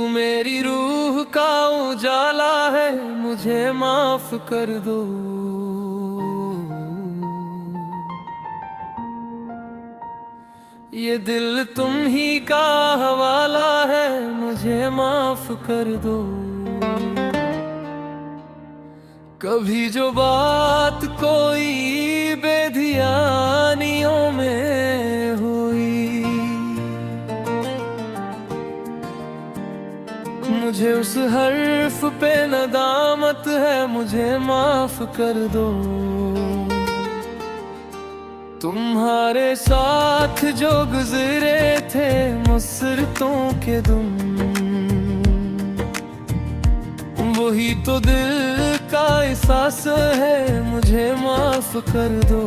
मेरी रूह का उजाला है, मुझे माफ कर दो। ये दिल तुम ही का हवाला है, मुझे माफ कर दो। कभी जो बात कोई बेधियानियों में हुई, मुझे उस हर्फ पे नदामत है, मुझे माफ कर दो। तुम्हारे साथ जो गुजरे थे मुसरतों के दिन, वही तो दिल का एहसास है, मुझे माफ कर दो।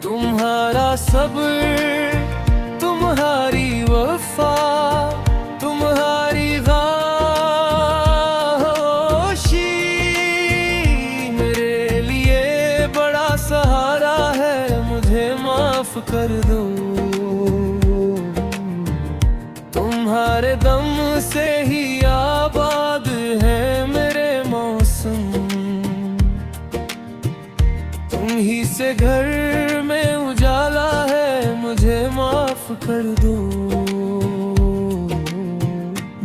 तुम्हारा सब्र, तुम्हारी वफा, तुम्हारी खामोशी मेरे लिए बड़ा सहारा है, मुझे माफ कर दो। तुम्हारे दम से ही आबाद है मेरे मौसम, तुम ही से घर में उजाला है, मुझे माफ कर दो।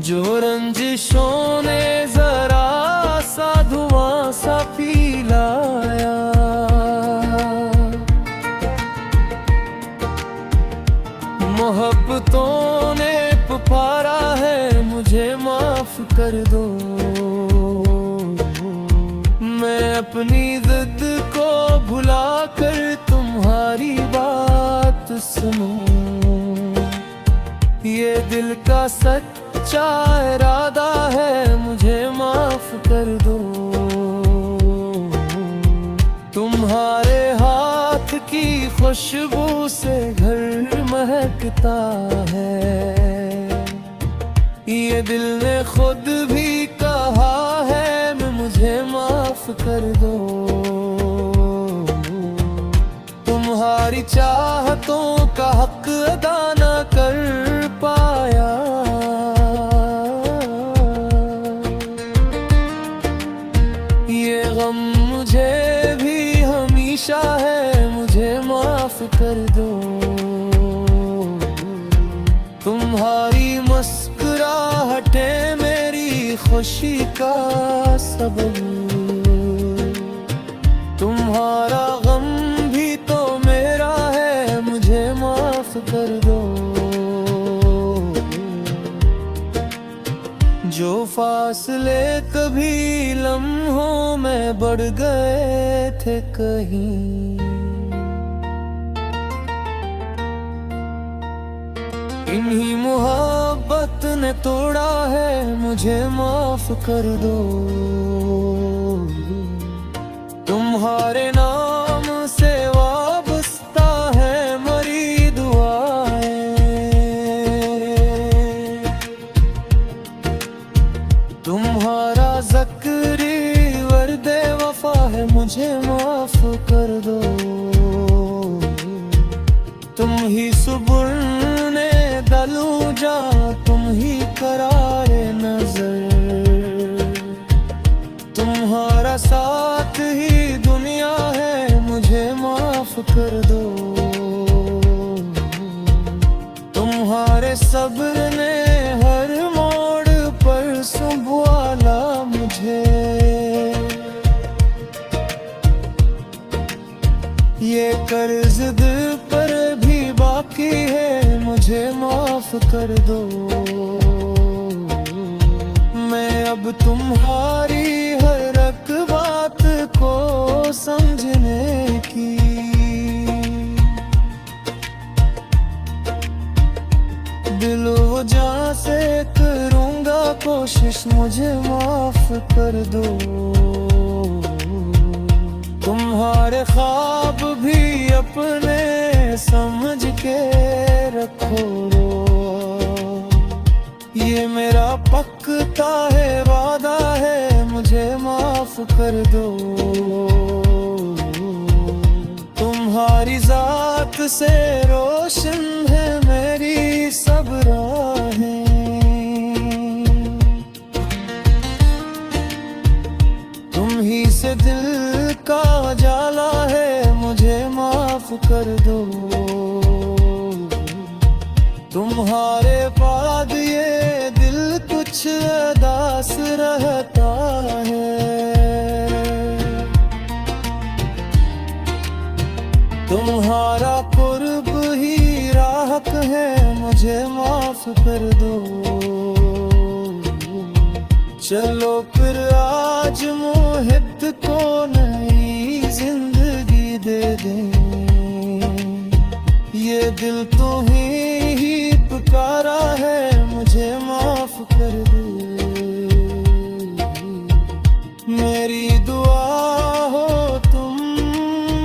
जो रंजिशों ने जरा सा धुआं सा पिलाया, मोहब्बतों ने पुकारा है, मुझे माफ कर दो। मैं अपनी जिद को भुला कर तुम्हारी बात सुनूं, ये दिल का सच्चा इरादा है, मुझे माफ कर दो। तुम्हारे हाथ की खुशबू से घर महकता है, ये दिल ने खुद भी कहा है, मुझे माफ कर दो। तुम्हारी चाहतों का हक अदा न कर पाया, ये गम मुझे भी हमेशा है, मुझे माफ कर दो। तुम्हारी मुस्कुराहटें मेरी खुशी का सबब, तुम्हारा गम भी तो मेरा है, मुझे माफ कर दो। जो फासले कभी लम्हों में बढ़ गए थे कहीं, इन्हीं मोहब्बत ने तोड़ा है, मुझे माफ कर दो। तुम्हारे नाम से वाबस्ता है मरी दुआएं, तुम्हारा ज़क्री वर्दे वफा है, मुझे माफ कर दो। तुम ही सुबुर दलू जा, तुम ही करारे नजर, तुम्हारा साथ ही दुनिया है, मुझे माफ कर दो। तुम्हारे सब्र ने हर मोड़ पर संभाला मुझे, ये कर्ज दिल पर भी बाकी है, मुझे माफ कर दो। मैं अब तुम्हारी हर एक बात को समझने की दिलो जान से करूँगा कोशिश, मुझे माफ कर दो। तुम्हारे ख्वाब भी अपने समझ के रखो, ये मेरा पक्का है वादा है, मुझे माफ कर दो। तुम्हारी जात से रोशन है मेरी सब राहें, ये दिल का जाला है, मुझे माफ कर दो। तुम्हारे बाद ये दिल कुछ उदास रहता है। तुम्हारा कुर्ब ही राहत है, मुझे माफ कर दो। चलो फिर आज मोहित को नई जिंदगी दे दें। ये दिल तुम्हें ही पुकारा है, मुझे माफ कर दे। मेरी दुआ हो तुम,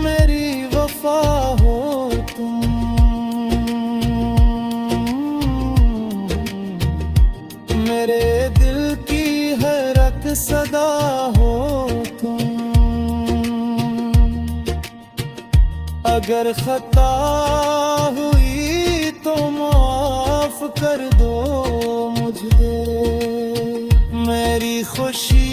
मेरी वफा हो तुम। मेरे दिल की हरक सदा हो तुम। अगर खता हुई तो माफ कर दो मुझे। मेरी खुशी